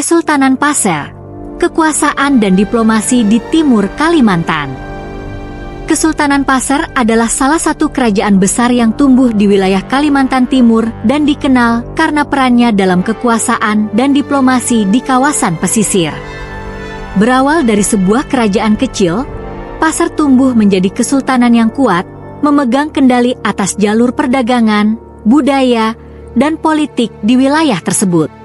Kesultanan Pasir, kekuasaan dan diplomasi di timur Kalimantan. Kesultanan Pasir adalah salah satu kerajaan besar yang tumbuh di wilayah Kalimantan Timur dan dikenal karena perannya dalam kekuasaan dan diplomasi di kawasan pesisir. Berawal dari sebuah kerajaan kecil, Pasir tumbuh menjadi kesultanan yang kuat, memegang kendali atas jalur perdagangan, budaya, dan politik di wilayah tersebut.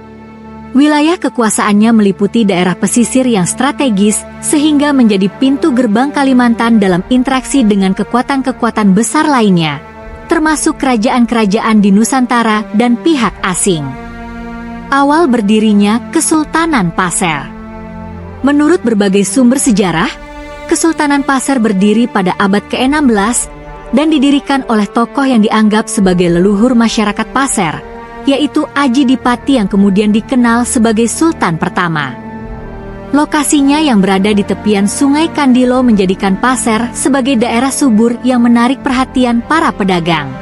Wilayah kekuasaannya meliputi daerah pesisir yang strategis sehingga menjadi pintu gerbang Kalimantan dalam interaksi dengan kekuatan-kekuatan besar lainnya, termasuk kerajaan-kerajaan di Nusantara dan pihak asing. Awal berdirinya Kesultanan Pasir. Menurut berbagai sumber sejarah, Kesultanan Pasir berdiri pada abad ke-16 dan didirikan oleh tokoh yang dianggap sebagai leluhur masyarakat Pasir, yaitu Aji Dipati yang kemudian dikenal sebagai Sultan pertama. Lokasinya yang berada di tepian Sungai Kandilo menjadikan Pasir sebagai daerah subur yang menarik perhatian para pedagang.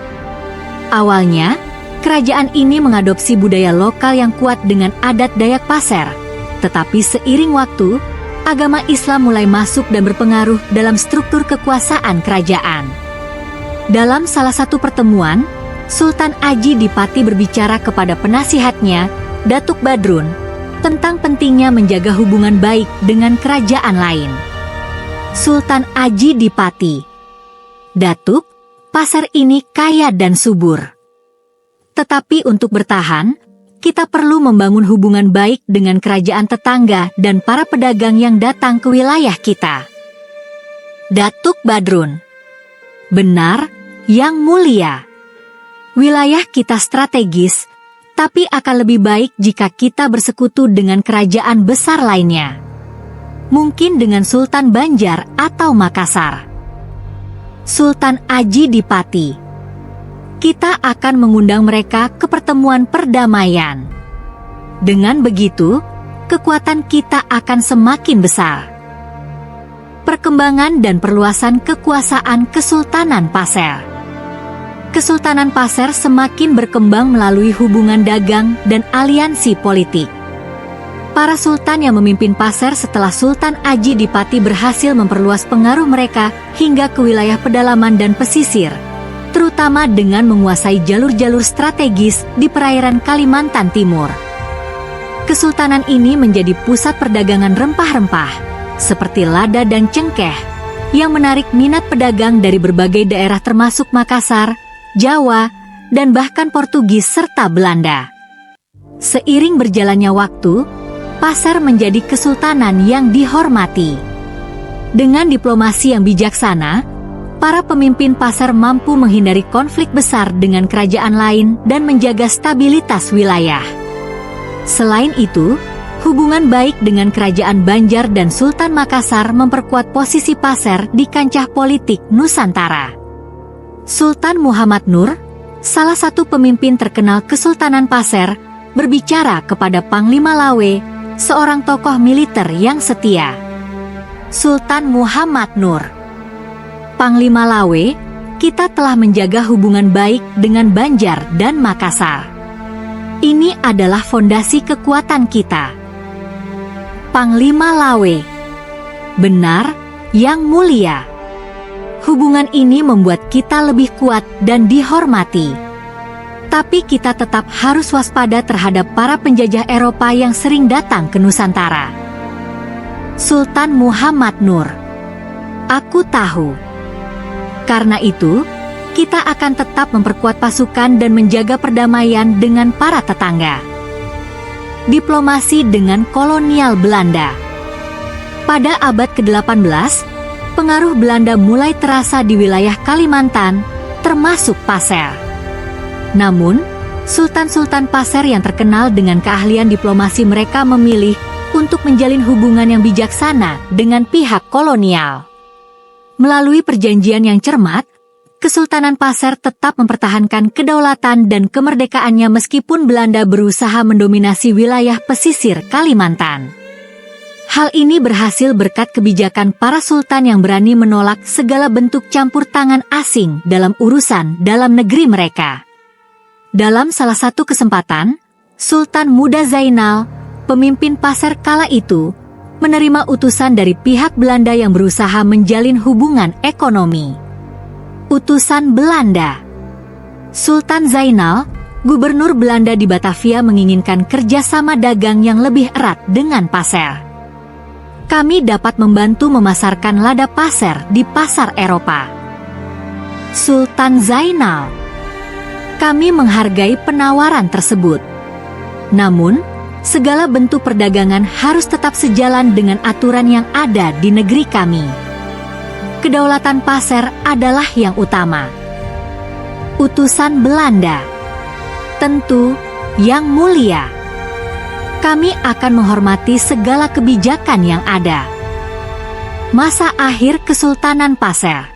Awalnya, kerajaan ini mengadopsi budaya lokal yang kuat dengan adat Dayak Pasir, tetapi seiring waktu, agama Islam mulai masuk dan berpengaruh dalam struktur kekuasaan kerajaan. Dalam salah satu pertemuan, Sultan Aji Dipati berbicara kepada penasihatnya, Datuk Badrun, tentang pentingnya menjaga hubungan baik dengan kerajaan lain. Sultan Aji Dipati, Datuk, Pasir ini kaya dan subur. Tetapi untuk bertahan, kita perlu membangun hubungan baik dengan kerajaan tetangga dan para pedagang yang datang ke wilayah kita. Datuk Badrun, benar, Yang Mulia. Wilayah kita strategis, tapi akan lebih baik jika kita bersekutu dengan kerajaan besar lainnya. Mungkin dengan Sultan Banjar atau Makassar. Sultan Aji Dipati, kita akan mengundang mereka ke pertemuan perdamaian. Dengan begitu, kekuatan kita akan semakin besar. Perkembangan dan perluasan kekuasaan Kesultanan Pasir. Kesultanan Pasir semakin berkembang melalui hubungan dagang dan aliansi politik. Para sultan yang memimpin Pasir setelah Sultan Aji Dipati berhasil memperluas pengaruh mereka hingga ke wilayah pedalaman dan pesisir, terutama dengan menguasai jalur-jalur strategis di perairan Kalimantan Timur. Kesultanan ini menjadi pusat perdagangan rempah-rempah, seperti lada dan cengkeh, yang menarik minat pedagang dari berbagai daerah termasuk Makassar, Jawa, dan bahkan Portugis serta Belanda. Seiring berjalannya waktu, Pasir menjadi kesultanan yang dihormati. Dengan diplomasi yang bijaksana, para pemimpin Pasir mampu menghindari konflik besar dengan kerajaan lain dan menjaga stabilitas wilayah. Selain itu, hubungan baik dengan kerajaan Banjar dan Sultan Makassar memperkuat posisi Pasir di kancah politik Nusantara. Sultan Muhammad Nur, salah satu pemimpin terkenal Kesultanan Pasir, berbicara kepada Panglima Lawe, seorang tokoh militer yang setia. Sultan Muhammad Nur, Panglima Lawe, kita telah menjaga hubungan baik dengan Banjar dan Makassar. Ini adalah fondasi kekuatan kita. Panglima Lawe, benar, Yang Mulia. Hubungan ini membuat kita lebih kuat dan dihormati. Tapi kita tetap harus waspada terhadap para penjajah Eropa yang sering datang ke Nusantara. Sultan Muhammad Nur, aku tahu. Karena itu, kita akan tetap memperkuat pasukan dan menjaga perdamaian dengan para tetangga. Diplomasi dengan kolonial Belanda. Pada abad ke-18, pengaruh Belanda mulai terasa di wilayah Kalimantan, termasuk Pasir. Namun, sultan-sultan Pasir yang terkenal dengan keahlian diplomasi mereka memilih untuk menjalin hubungan yang bijaksana dengan pihak kolonial. Melalui perjanjian yang cermat, Kesultanan Pasir tetap mempertahankan kedaulatan dan kemerdekaannya meskipun Belanda berusaha mendominasi wilayah pesisir Kalimantan. Hal ini berhasil berkat kebijakan para sultan yang berani menolak segala bentuk campur tangan asing dalam urusan dalam negeri mereka. Dalam salah satu kesempatan, Sultan Muda Zainal, pemimpin Passer kala itu menerima utusan dari pihak Belanda yang berusaha menjalin hubungan ekonomi. Utusan Belanda. Sultan Zainal, gubernur Belanda di Batavia, menginginkan kerjasama dagang yang lebih erat dengan Passer. Kami dapat membantu memasarkan lada Passer di pasar Eropa. Sultan Zainal. Kami menghargai penawaran tersebut. Namun, segala bentuk perdagangan harus tetap sejalan dengan aturan yang ada di negeri kami. Kedaulatan Passer adalah yang utama. Utusan Belanda. Tentu, Yang Mulia, kami akan menghormati segala kebijakan yang ada. Masa akhir Kesultanan Passer.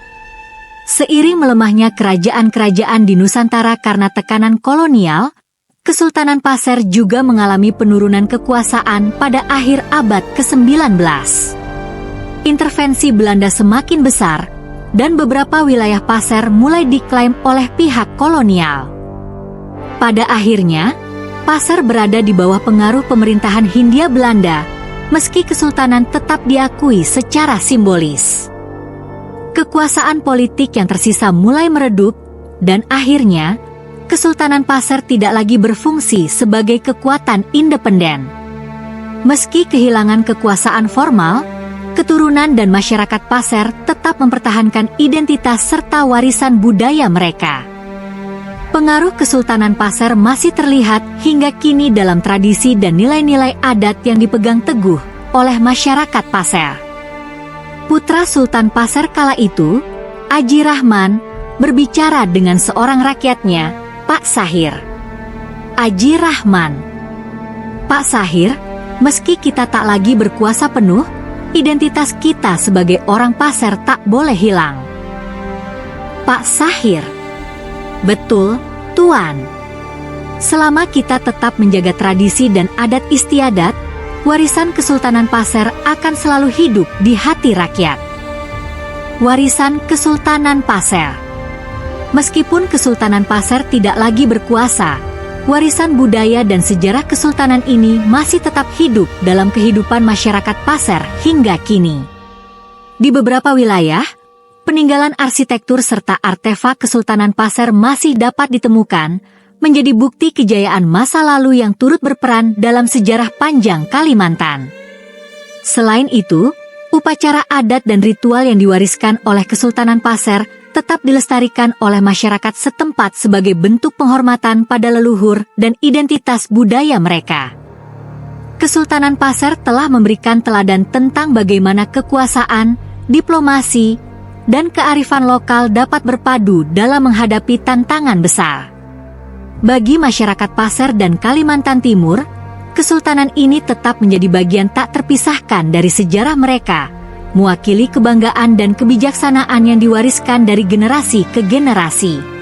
Seiring melemahnya kerajaan-kerajaan di Nusantara karena tekanan kolonial, Kesultanan Passer juga mengalami penurunan kekuasaan pada akhir abad ke-19. Intervensi Belanda semakin besar, dan beberapa wilayah Passer mulai diklaim oleh pihak kolonial. Pada akhirnya, Passer berada di bawah pengaruh pemerintahan Hindia Belanda, meski kesultanan tetap diakui secara simbolis. Kekuasaan politik yang tersisa mulai meredup, dan akhirnya, Kesultanan Passer tidak lagi berfungsi sebagai kekuatan independen. Meski kehilangan kekuasaan formal, keturunan dan masyarakat Passer tetap mempertahankan identitas serta warisan budaya mereka. Pengaruh Kesultanan Passer masih terlihat hingga kini dalam tradisi dan nilai-nilai adat yang dipegang teguh oleh masyarakat Passer. Putra Sultan Passer kala itu, Aji Rahman, berbicara dengan seorang rakyatnya, Pak Sahir. Aji Rahman. Pak Sahir, meski kita tak lagi berkuasa penuh, identitas kita sebagai orang Passer tak boleh hilang. Pak Sahir. Betul, Tuan. Selama kita tetap menjaga tradisi dan adat istiadat, warisan Kesultanan Passer akan selalu hidup di hati rakyat. Warisan Kesultanan Passer. Meskipun Kesultanan Passer tidak lagi berkuasa, warisan budaya dan sejarah kesultanan ini masih tetap hidup dalam kehidupan masyarakat Passer hingga kini. Di beberapa wilayah, peninggalan arsitektur serta artefak Kesultanan Passer masih dapat ditemukan, menjadi bukti kejayaan masa lalu yang turut berperan dalam sejarah panjang Kalimantan. Selain itu, upacara adat dan ritual yang diwariskan oleh Kesultanan Passer tetap dilestarikan oleh masyarakat setempat sebagai bentuk penghormatan pada leluhur dan identitas budaya mereka. Kesultanan Passer telah memberikan teladan tentang bagaimana kekuasaan, diplomasi, dan kearifan lokal dapat berpadu dalam menghadapi tantangan besar. Bagi masyarakat Passer dan Kalimantan Timur, kesultanan ini tetap menjadi bagian tak terpisahkan dari sejarah mereka, mewakili kebanggaan dan kebijaksanaan yang diwariskan dari generasi ke generasi.